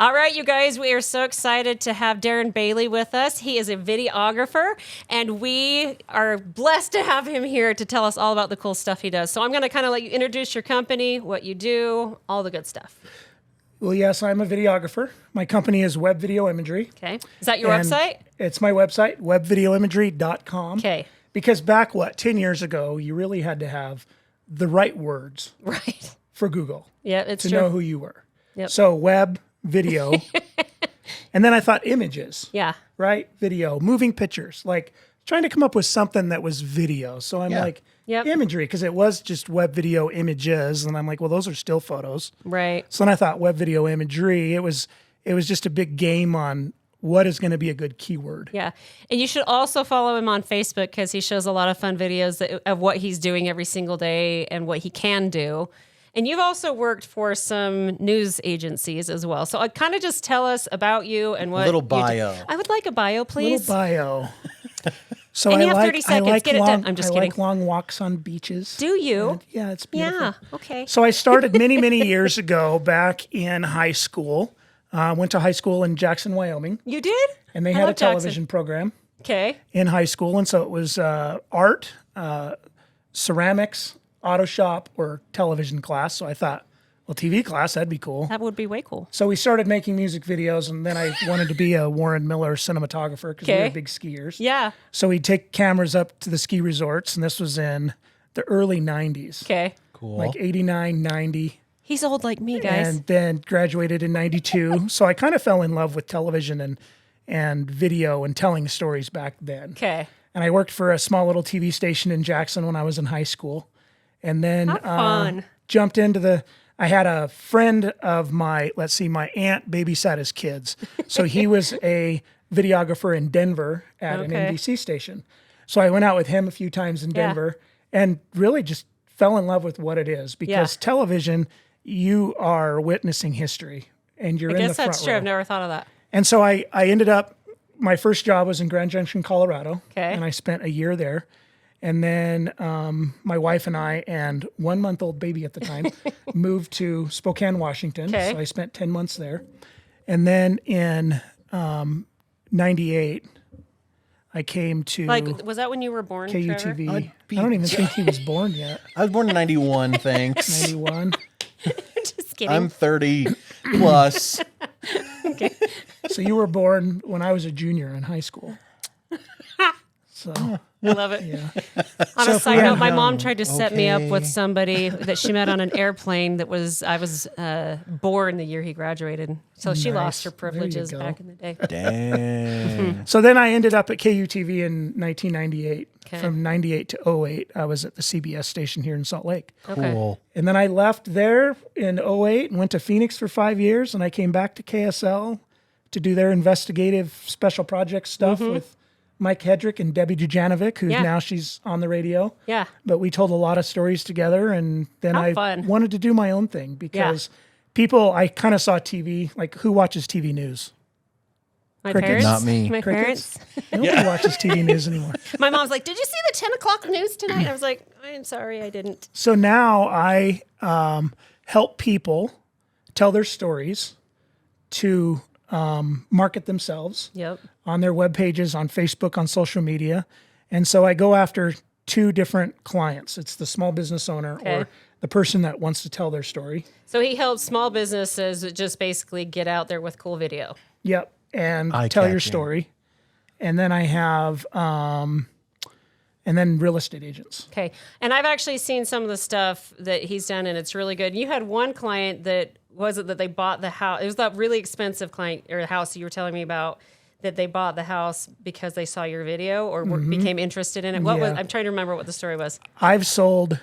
All right, you guys, we are so excited to have Darren Bailey with us. He is a videographer, and we are blessed to have him here to tell us all about the cool stuff he does. So I'm going to kind of let you introduce your company, what you do, all the good stuff. Well, yes, I'm a videographer. My company is Web Video Imagery. Okay. Is that your website? It's my website, webvideoimagery.com. Okay. Because back, 10 years ago, you really had to have the right words for Google It's to true. know who you were. Yep. So web, video, and then I thought images. Yeah. Right? Video, moving pictures, like trying to come up with something that was video. So I'm like, imagery, because it was just web video images. And I'm like, well, those are still photos. Right. So then I thought web video imagery, it was just a big game on what is going to be a good keyword. Yeah. And you should also follow him on Facebook because he shows a lot of fun videos of what he's doing every single day and what he can do. And you've also worked for some news agencies as well. So kind of just tell us about you and what little you bio. I would like a bio, please. Little bio. So And I you have like, 30 seconds. I like Get it long, done. I'm just I kidding. like long walks on beaches. Do you? And yeah, it's beautiful. Yeah. Okay. So I started many years ago back in high school. Went to high school in Jackson, Wyoming. You did? And they I had a love Jackson. television program Okay. in high school. And so it was art, ceramics, auto shop, or television class. So I thought, well, TV class, that'd be cool. That would be way cool. So we started making music videos, and then I wanted to be a Warren Miller cinematographer because we were big skiers. Yeah. So we'd take cameras up to the ski resorts, and this was in the early 90s. Okay. Cool. Like 89, 90. He's old like me, guys. And then graduated in 92. So I kind of fell in love with television and video and telling stories back then. Okay. And I worked for a small little TV station in Jackson when I was in high school. And then fun. jumped into I had a friend of my aunt babysat his kids. So he was a videographer in Denver at an NBC station. So I went out with him a few times in Denver and really just fell in love with what it is because television, you are witnessing history and you're in the front row. I guess that's true. I've never thought of that. And so I ended up, my first job was in Grand Junction, Colorado. Okay. And I spent a year there. And then my wife and I and 1-month-old baby at the time moved to Spokane, Washington. Okay. So I spent 10 months there. And then in 98, I came to Was that when you were born, Trevor? KUTV. I don't even think he was born yet. I was born in 91, thanks. 91. Just kidding. I'm 30 plus. Okay. So you were born when I was a junior in high school. So I love it. yeah. On So a if side we note, had- my mom tried to set me up with Okay. somebody that she met on an airplane I was born the year he graduated. So she lost her There you privileges go. back in the day. Dang. So then I ended up at KUTV in 1998. Okay. From 98 to 08, I was at the CBS station here in Salt Lake. Okay. Cool. And then I left there in 08 and went to Phoenix for 5 years. And I came back to KSL to do their investigative special project stuff with Mike Hedrick and Debbie Dujanovic, who now she's on the radio. Yeah. But we told a lot of stories together. And then How I fun. wanted to do my own thing because I kind of saw TV, like who watches TV news? My Crickets. parents? Not me. My Crickets? parents? Nobody watches TV news anymore. My mom's like, did you see the 10 o'clock news tonight? I was like, I'm sorry, I didn't. So now I help people tell their stories to market themselves Yep. on their web pages, on Facebook, on social media. And so I go after two different clients. It's the small business owner or the person that wants to tell their story. So he helps small businesses just basically get out there with cool video. Yep. And tell Eye-catching. your story. And then I have, and then real estate agents. Okay. And I've actually seen some of the stuff that he's done, and it's really good. You had one client that they bought the house. It was that really expensive client or house you were telling me about that they bought the house because they saw your video or became interested in it. What was? Yeah. I'm trying to remember what the story was. I've sold,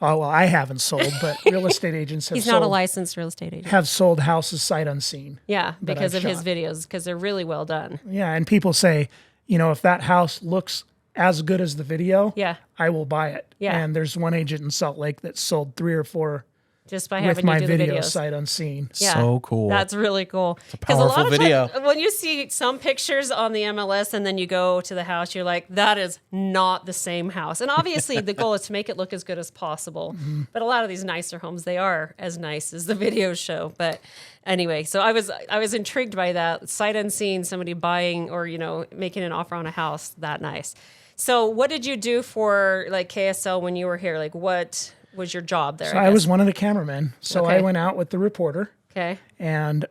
I haven't sold, but real estate agents have He's sold. not a licensed real estate agent. Have sold houses sight unseen. Yeah, because I've of his shot. videos, because they're really well done. Yeah, and people say, if that house looks as good as the video, Yeah. I will buy it. Yeah. And there's one agent in Salt Lake that sold 3 or 4 just by with having my you do the video videos. sight unseen. Yeah, So cool. That's really cool. It's a powerful video. When you see some pictures on the MLS and then you go to the house, you're like, that is not the same house. And obviously the goal is to make it look as good as possible. But a lot of these nicer homes, they are as nice as the videos show. But anyway, so I was intrigued by that. Sight unseen, somebody buying or, making an offer on a house that nice. So what did you do for like KSL when you were here? Like what was your job there? So I was one of the cameramen. So Okay. I went out with the reporter Okay. and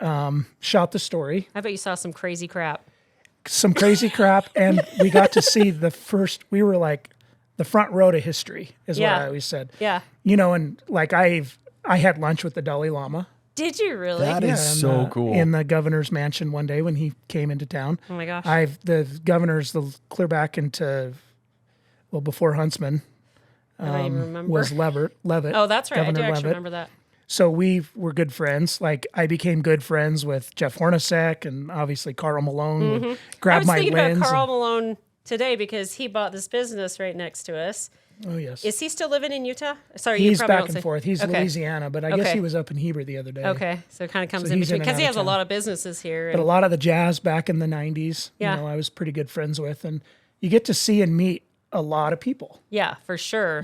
shot the story. I bet you saw some crazy crap. Some crazy crap. And we got to see we were like the front row to history is what I always said. Yeah. And like I had lunch with the Dalai Lama. Did you really? That is so cool. In the governor's mansion one day when he came into town. Oh my gosh. The governor's clear back into, before Huntsman I don't even remember. was Levitt. Oh, that's right. Governor I do actually Levitt. remember that. So we were good friends. Like I became good friends with Jeff Hornacek and obviously Carl Malone would I grab was my thinking lens. about Carl Malone today because he bought this business right next to us. Oh yes. Is he still living in Utah? Sorry, He's you probably back don't and say. forth. He's Okay. Louisiana, but I guess Okay. he was up in Heber the other day. Okay, so it kind of comes So in he's between in and because he out has of a lot town. of businesses here. But a lot of the jazz back in the 90s, Yeah. I was pretty good friends with. And you get to see and meet a lot of people, Yeah, for sure.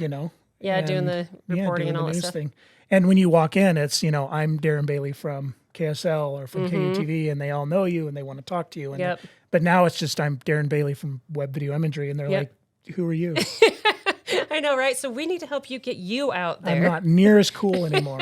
Yeah, doing the reporting doing and all the that news stuff. thing. And when you walk in, it's, I'm Darren Bailey from KSL or from KUTV, and they all know you and they want to talk to you. And Yep. But now it's just, I'm Darren Bailey from Web Video Imagery, and they're Yep. like, who are you? I know, right? So we need to help you get you out there. I'm not near as cool anymore.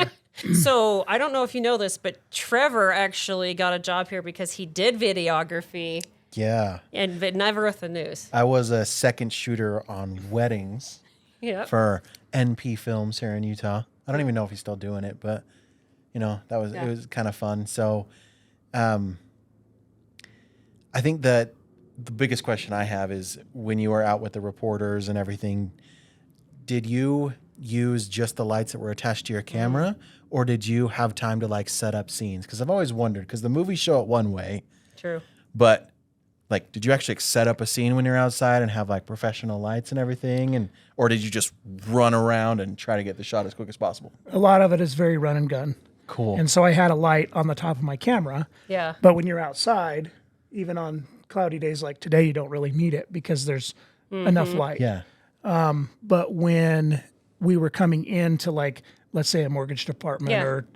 So I don't know if you know this, but Trevor actually got a job here because he did videography Yeah. but never with the news. I was a second shooter on weddings Yeah. for NP Films here in Utah. I don't even know if he's still doing it, but it was kind of fun. So, I think that the biggest question I have is when you were out with the reporters and everything, did you use just the lights that were attached to your camera, or did you have time to like set up scenes? Because I've always wondered, because the movies show it one way, True. but like, did you actually set up a scene when you're outside and have like professional lights and everything, or did you just run around and try to get the shot as quick as possible? A lot of it is very run and gun. Cool. And so I had a light on the top of my camera. Yeah. But when you're outside, even on cloudy days like today, you don't really need it because there's enough light. Yeah. But when we were coming into, like, let's say a mortgage department Yeah. or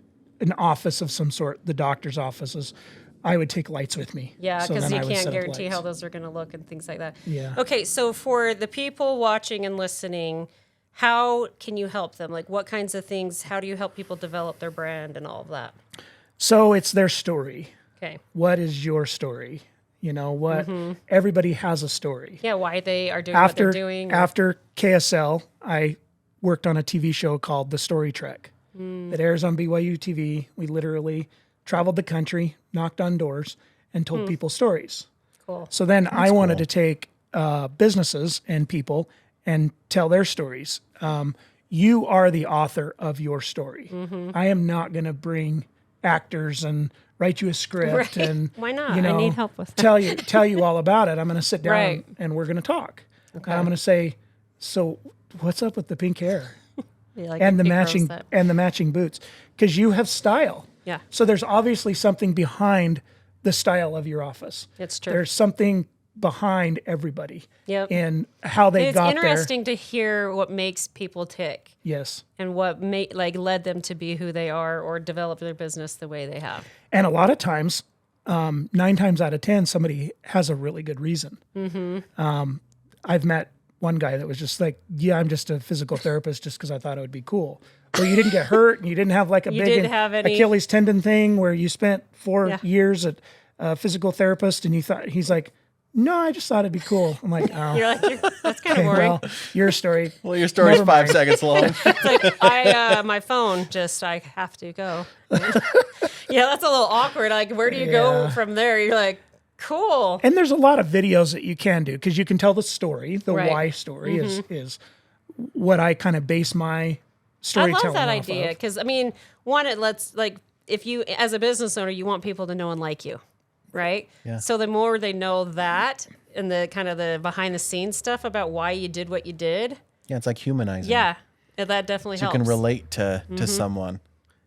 an office of some sort, the doctor's offices, I would take lights with me. Yeah, So because then you I would can't set up guarantee lights. how those are going to look and things like that. Yeah. Okay, so for the people watching and listening, how can you help them? Like, what kinds of things? How do you help people develop their brand and all of that? So it's their story. Okay. What is your story? Everybody has a story. Yeah, why they are doing what they're doing. After KSL, I worked on a TV show called The Story Trek that airs on BYU TV. We literally traveled the country, knocked on doors, and told people stories. Cool. So then I wanted to take businesses and people and tell their stories. You are the author of your story. I am not going to bring actors and write you a script Right. and Why not? I need help with that. tell you all about it. I'm going to sit down Right. and we're going to talk. Okay. And I'm going to say, so what's up with the pink hair You like and the big girls matching that- boots? Because you have style. Yeah. So there's obviously something behind the style of your office. It's true. There's something behind everybody. Yep. And how they It's got interesting to hear what makes people tick there. Yes. and what led them to be who they are or develop their business the way they have. And a lot of times, 9 times out of 10, somebody has a really good reason. I've met one guy that was just like, yeah, I'm just a physical therapist just because I thought it would be cool. Well, you didn't get hurt and you didn't have like a You big didn't have any- Achilles tendon thing where you spent 4 Yeah. years at a physical therapist and he's like, no, I just thought it'd be cool. I'm like, oh, You're like, that's kind of okay, boring. well, your story. Well, your story's Never 5 mind. seconds long. It's like my phone I have to go. Yeah, that's a little awkward. Like, where do you go Yeah. from there? You're like, cool. And there's a lot of videos that you can do because you can tell the story. The Right. why story is what I kind of base my I storytelling love that off idea of. because one, it lets if you as a business owner, you want people to know and like you, right? Yeah. So the more they know that and the kind of the behind the scenes stuff about why you did what you did, Yeah, it's like humanizing. yeah, that definitely So you helps. can relate to someone.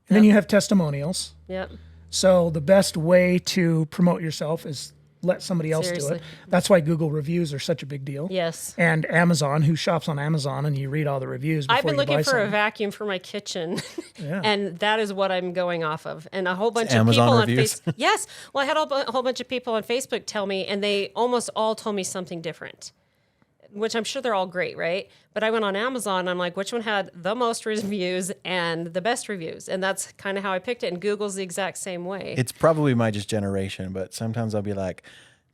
And then you have testimonials. Yep. So the best way to promote yourself is let somebody else do Seriously. it. That's why Google reviews are such a big deal. Yes. And Amazon, who shops on Amazon, and you read all the reviews before I've been you looking buy for a something. vacuum for my kitchen, Yeah. and that is what I'm going off of. And a whole bunch of Amazon people reviews? on Facebook. Yes, well, I had a whole bunch of people on Facebook tell me, and they almost all told me something different, which I'm sure they're all great, right? But I went on Amazon, and I'm like, which one had the most reviews and the best reviews? And that's kind of how I picked it. And Google's the exact same way. It's probably my just generation, but sometimes I'll be like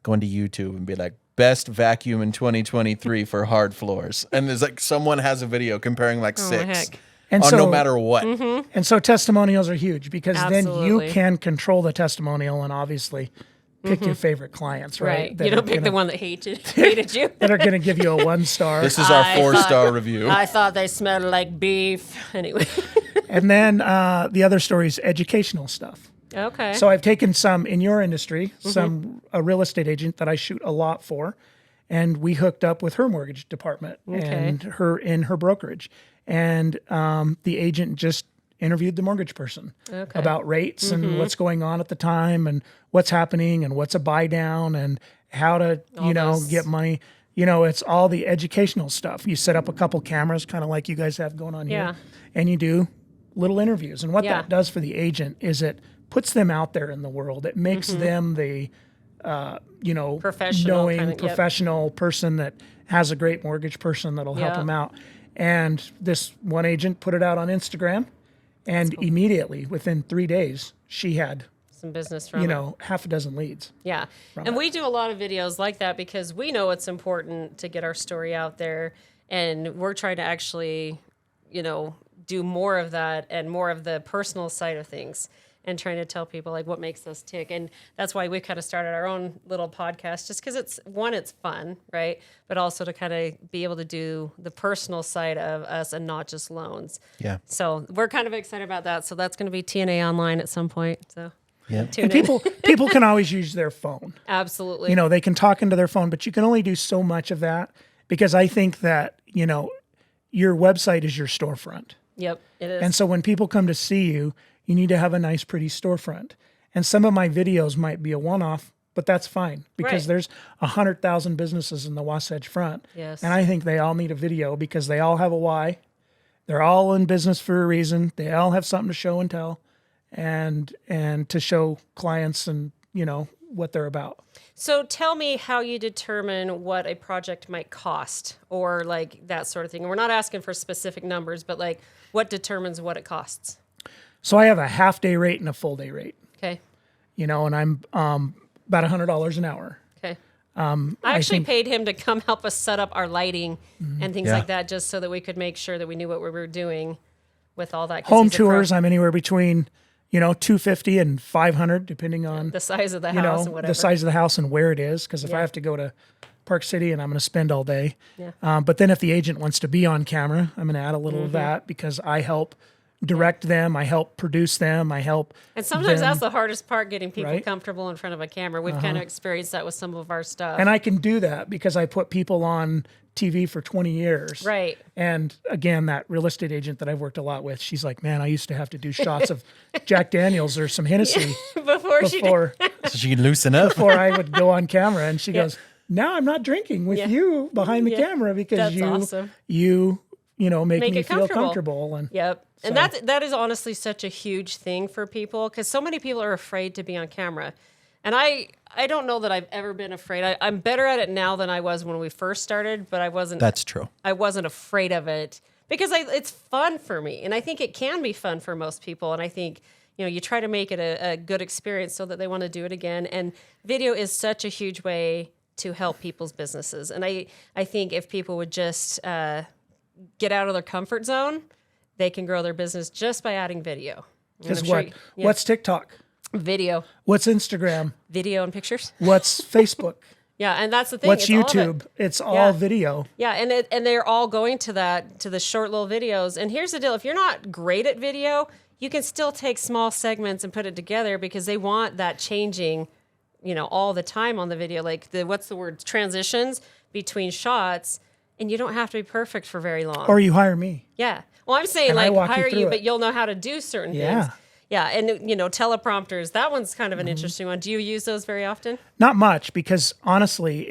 going to YouTube and be like, best vacuum in 2023 for hard floors. And there's like someone has a video comparing like Oh, 6 heck. And on so, no matter what. And so testimonials are huge because then Absolutely. you can control the testimonial and obviously pick your favorite clients, right? Right. That You are don't pick the gonna- one that hated you. that are going to give you a 1-star. This is our I 4-star review. I thought they smelled like beef. Anyway. And then the other story is educational stuff. Okay. So I've taken some in your industry, a real estate agent that I shoot a lot for, and we hooked up with her mortgage department and her in her brokerage. And the agent just interviewed the mortgage person about rates and what's going on at the time and what's happening and what's a buy down and how to, get money. It's all the educational stuff. You set up a couple cameras, kind of like you guys have going on Yeah. here, and you do little interviews. And what Yeah. that does for the agent is it puts them out there in the world. It makes them the, Professional knowing kinda, yep. professional person that has a great mortgage person that'll help Yeah. them out. And this one agent put it out on Instagram, and immediately within 3 days, she had, Some business from it. half a dozen leads. Yeah. And we do a lot of videos like that because we know it's important to get our story out there. And we're trying to actually, do more of that and more of the personal side of things and trying to tell people like what makes us tick. And that's why we kind of started our own little podcast just because it's fun, right? But also to kind of be able to do the personal side of us and not just loans. Yeah. So we're kind of excited about that. So that's going to be TNA online at some point. So Yeah. tune And in. people can always use their phone. Absolutely. They can talk into their phone, but you can only do so much of that because I think that, your website is your storefront. Yep, it is. And so when people come to see you, you need to have a nice, pretty storefront. And some of my videos might be a one-off, but that's fine because Right. there's 100,000 businesses in the Wasatch Front. Yes. And I think they all need a video because they all have a why. They're all in business for a reason. They all have something to show and tell and to show clients and, what they're about. So tell me how you determine what a project might cost or like that sort of thing. And we're not asking for specific numbers, but like what determines what it costs? So I have a half-day rate and a full-day rate, Okay. and I'm about $100 an hour. Okay. I actually think- paid him to come help us set up our lighting and things Yeah. like that just so that we could make sure that we knew what we were doing with all that. 'cause Home he's a pro. tours, I'm anywhere between, $250 and $500, depending on The size of the house and whatever. the size of the house and where it is. Because if I have to go to Park City and I'm going to spend all day, Yeah. but then if the agent wants to be on camera, I'm going to add a little Mm-hmm. of that because I help direct them, I help produce them, I help. And sometimes them, that's the hardest part, getting people Right? comfortable in front of a camera. We've kind of experienced that with some of our stuff. and I can do that because I put people on TV for 20 years. Right. And again, that real estate agent that I've worked a lot with, she's like, man, I used to have to do shots of Jack Daniels or some Hennessy Before she did. before So she can loosen up. before I would go on camera. And she goes, now I'm not drinking with you behind the camera because That's awesome. you make Make me it feel comfortable. comfortable. And Yep. And So- that is honestly such a huge thing for people because so many people are afraid to be on camera. And I don't know that I've ever been afraid. I'm better at it now than I was when we first started, but I wasn't That's true. afraid of it because it's fun for me. And I think it can be fun for most people. And I think, you try to make it a good experience so that they want to do it again. And video is such a huge way to help people's businesses. And I think if people would just get out of their comfort zone, they can grow their business just by adding video. And because I'm sure what? What's TikTok? video, What's Instagram? video and pictures. What's Facebook? Yeah, and that's the thing. What's it's all of it. YouTube? It's all Yeah. video. Yeah, and they're all going to the short little videos. And here's the deal: if you're not great at video, you can still take small segments and put it together because they want that changing, all the time on the video. Like what's the word? Transitions between shots. and you don't have to be perfect for very long. Or you hire me. Yeah. Well, I'm saying And I like walk you hire through you, it. but you'll know how to do certain Yeah. things. Yeah. And, you know, teleprompters, that one's kind of an interesting one. Do you use those very often? Not much, because honestly,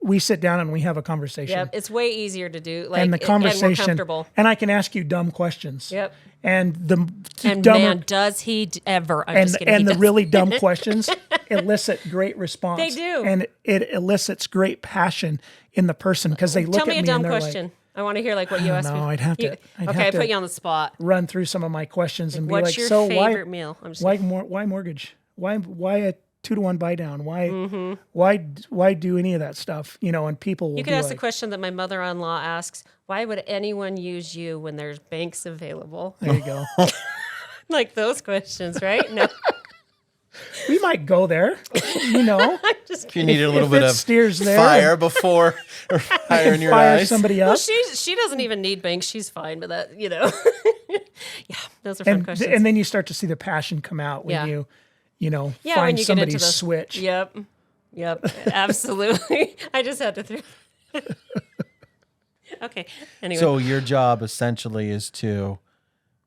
we sit down and we have a conversation. Yep. It's way easier to do. Like, And the conversation, and more comfortable. and I can ask you dumb questions. Yep. And the And dumber, man, does he ever. I'm just kidding. and He the does. really dumb questions elicit great response. They do. And it elicits great passion in the person, because they look Tell at me me a dumb and they're question. like, I want to hear like what you asked me. I'd have to I put you on the spot. run through some of my questions and be What's like, your so favorite meal? I'm just why mortgage? Why a 2-to-1 buy down? Why do any of that stuff? You know, and people will You could be ask like, the question that my mother-in-law asks: why would anyone use you when there's banks available? there you go. Like those questions, right? No, We might go there, you know. If you needed a little if bit it of steers there, fire before or fire in your fire eyes. somebody up. well, she doesn't even need banks. She's fine with that, you know. Yeah, those are fun questions. And then you start to see the passion come out when Yeah. you know, yeah, find when you get somebody's into the switch. Yep, absolutely. I just had to throw. Okay. Anyway, So your job essentially is to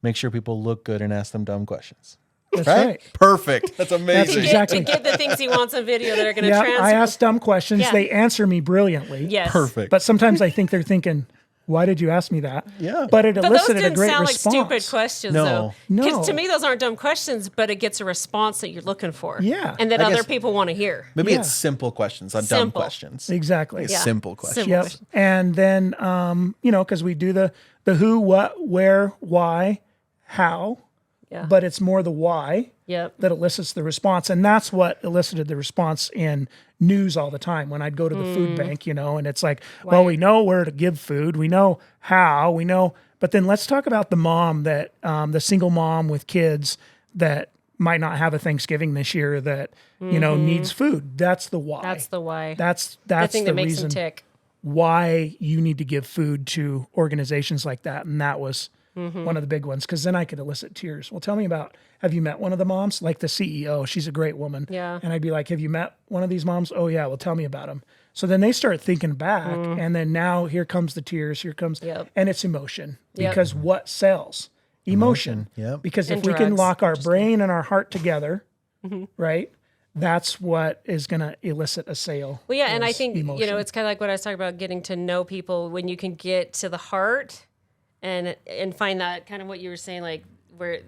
make sure people look good and ask them dumb questions. That's right. Perfect. That's amazing. exactly. to get the things he wants on video that are going to Yeah, transfer. I ask dumb questions. Yeah. They answer me brilliantly. Yes. Perfect. But sometimes I think they're thinking, why did you ask me that? Yeah. But it But those elicited a didn't great sound response. like stupid questions, No. though. No. Because to me, those aren't dumb questions, but it gets a response that you're looking for. Yeah. And that I other guess- people want to hear. Maybe Yeah. it's simple questions, not dumb Simple. questions. Exactly. It's simple questions. Simple. Yep. question. And then, you know, because we do the who, what, where, why, how, Yeah. but it's more the why Yep. that elicits the response. And that's what elicited the response in news all the time when I'd go to the food bank, you know, and it's like, well, we know where to give food. We know how, we know, but then let's talk about the mom that, the single mom with kids that might not have a Thanksgiving this year that, you know, needs food. That's the why. That's the why. That's the thing the that makes reason them tick. why you need to give food to organizations like that. And that was one of the big ones, because then I could elicit tears. Well, tell me about, have you met one of the moms? Like the CEO, she's a great woman. Yeah. And I'd be like, have you met one of these moms? Oh, yeah. Well, tell me about them. So then they start thinking back, and then now here comes the tears, here comes, Yep. and it's emotion. Yep. Because what sells? Emotion. Yep. Because And if we can drugs. lock our brain and our heart together, right? That's what is going to elicit a sale. Well, yeah, and I is think, you know, emotion. it's kind of like what I was talking about, getting to know people when you can get to the heart and find that kind of what you were saying, like where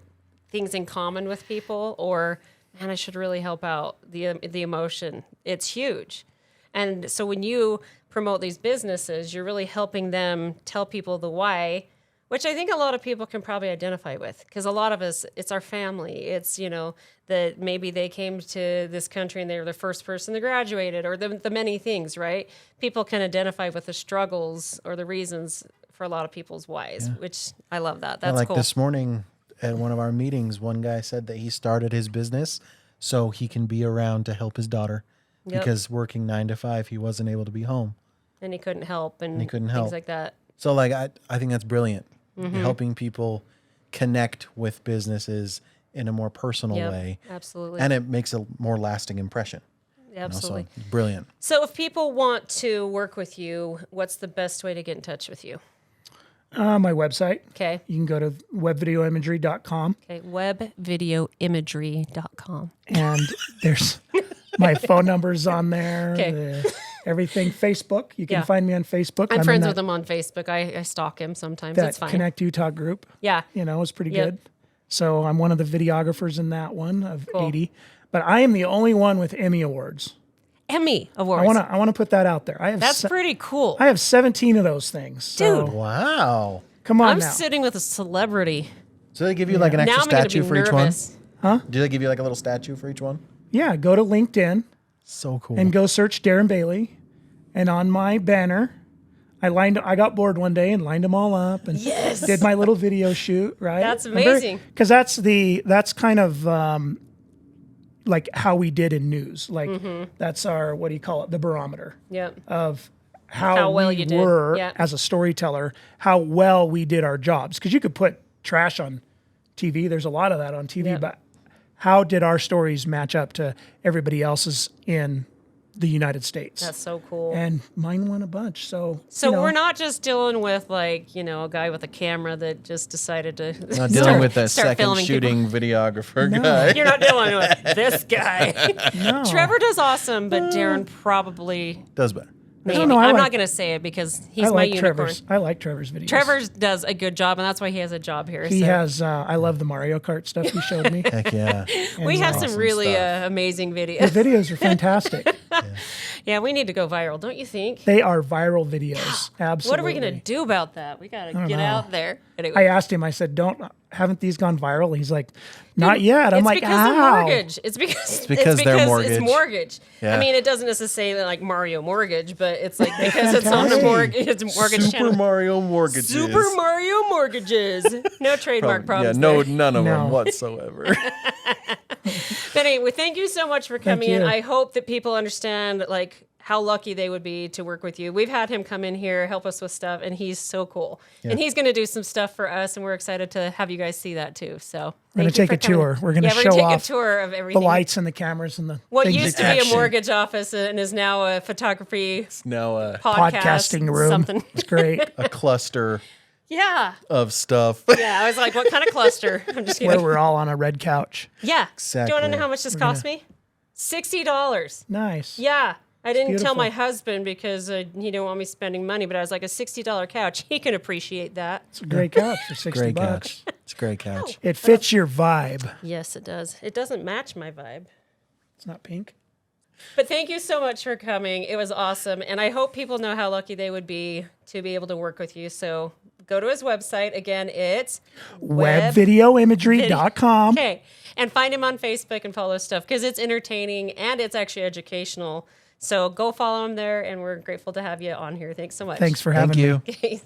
things in common with people, or man, I should really help out the emotion. It's huge. And so when you promote these businesses, you're really helping them tell people the why, which I think a lot of people can probably identify with, because a lot of us, it's our family. It's, you know, that maybe they came to this country and they were the first person that graduated, or the many things, right? People can identify with the struggles or the reasons for a lot of people's whys, which I love that. That's like cool. this morning at one of our meetings, one guy said that he started his business so he can be around to help his daughter Yep. because working 9 to 5, he wasn't able to be home. And he couldn't help and he couldn't things help. like that. So like, I think that's brilliant. Mm-hmm. Helping people connect with businesses in a more personal Yep, way. absolutely. And it makes a more lasting impression. You know, Absolutely. so brilliant. So if people want to work with you, what's the best way to get in touch with you? My website. Okay. You can go to webvideoimagery.com, Okay. Webvideoimagery.com. and there's my phone number's on there. Okay. Everything. Facebook. You can Yeah. find me on Facebook. I'm in friends that, with him on Facebook. I stalk him sometimes. that It's fine. Connect Utah group. Yeah. You know, is pretty Yep. good. So I'm one of the videographers in that one of Cool. 80. But I am the only one with Emmy awards. Emmy Awards. I want to put that out there. I have That's pretty cool. I have 17 of those things. So Dude. Wow. come on I'm now. sitting with a celebrity. So they give you like an Now extra I'm going to statue be for each one? nervous. Do they give you like a little statue for each one? Yeah, go to LinkedIn So cool. and go search Darren Bailey. And on my banner, I got bored one day and lined them all up and did my little video shoot, right? That's amazing. Because that's kind of like how we did in news. Like that's our, what do you call it? The barometer Yep. of how well we you did. were Yeah. as a storyteller, how well we did our jobs. Because you could put trash on TV. There's a lot of that on TV, Yeah. but how did our stories match up to everybody else's in the United States. That's so cool. And mine won a bunch. So we're not just dealing with like, a guy with a camera that just decided to Not dealing with that start second filming shooting videographer guy. You're not dealing with this guy. No. Trevor does awesome, but Darren probably Does better. maybe. don't know, I'm I not like- going to say it because he's I my like unicorn. I like Trevor's videos. Trevor does a good job, and that's why he has a job here. He so. has. I love the Mario Kart stuff he showed me. Heck yeah. We have some awesome really stuff. amazing The videos. videos are fantastic. Yeah, we need to go viral, don't you think? They are viral videos. Absolutely. What are we going to do about that? We got to get know. out there. Anyway. I asked him. I said, "Haven't these gone viral?" He's like, "Not yet." I'm It's like, because of "Ow." mortgage. It's because they're it's mortgage. mortgage. Yeah. I mean, it doesn't necessarily like Mario Mortgage, but it's like because it's on a fantastic. mortgage. It's a mortgage Super channel. Mario Mortgages. Super Mario Mortgages. No trademark problems. Yeah, there. none of No. them whatsoever. But anyway, thank you so much for coming in. you. I hope that people understand like how lucky they would be to work with you. We've had him come in here, help us with stuff, and he's so cool. And he's going to do some stuff for us, and we're excited to have you guys see that too. So We're gonna thank you take for a coming. tour. We're gonna yeah, we're show gonna take off a tour of everything. The lights and the cameras and the What things used you to be a touch. mortgage office and is now a photography Now podcast, podcasting room. Something. It's great. a cluster Yeah. of stuff. Yeah. I was like, what kind of cluster? I'm just Where kidding. we're all on a red couch. Yeah. Exactly. Do you want to know how much this cost me? $60. Nice. Yeah. I didn't tell beautiful. my husband because he didn't want me spending money, but I was like, a $60 couch. He can appreciate that. It's a great couch for 60 Great bucks. couch. It's a great couch. It fits your vibe. Yes, it does. It doesn't match my vibe. It's not pink. But thank you so much for coming. It was awesome. And I hope people know how lucky they would be to be able to work with you. So go to his website. Again, it's Webvideoimagery.com. Okay. And find him on Facebook and follow his stuff because it's entertaining and it's actually educational. So go follow him there. And we're grateful to have you on here. Thanks so much. Thanks for Thank having me. you. Okay.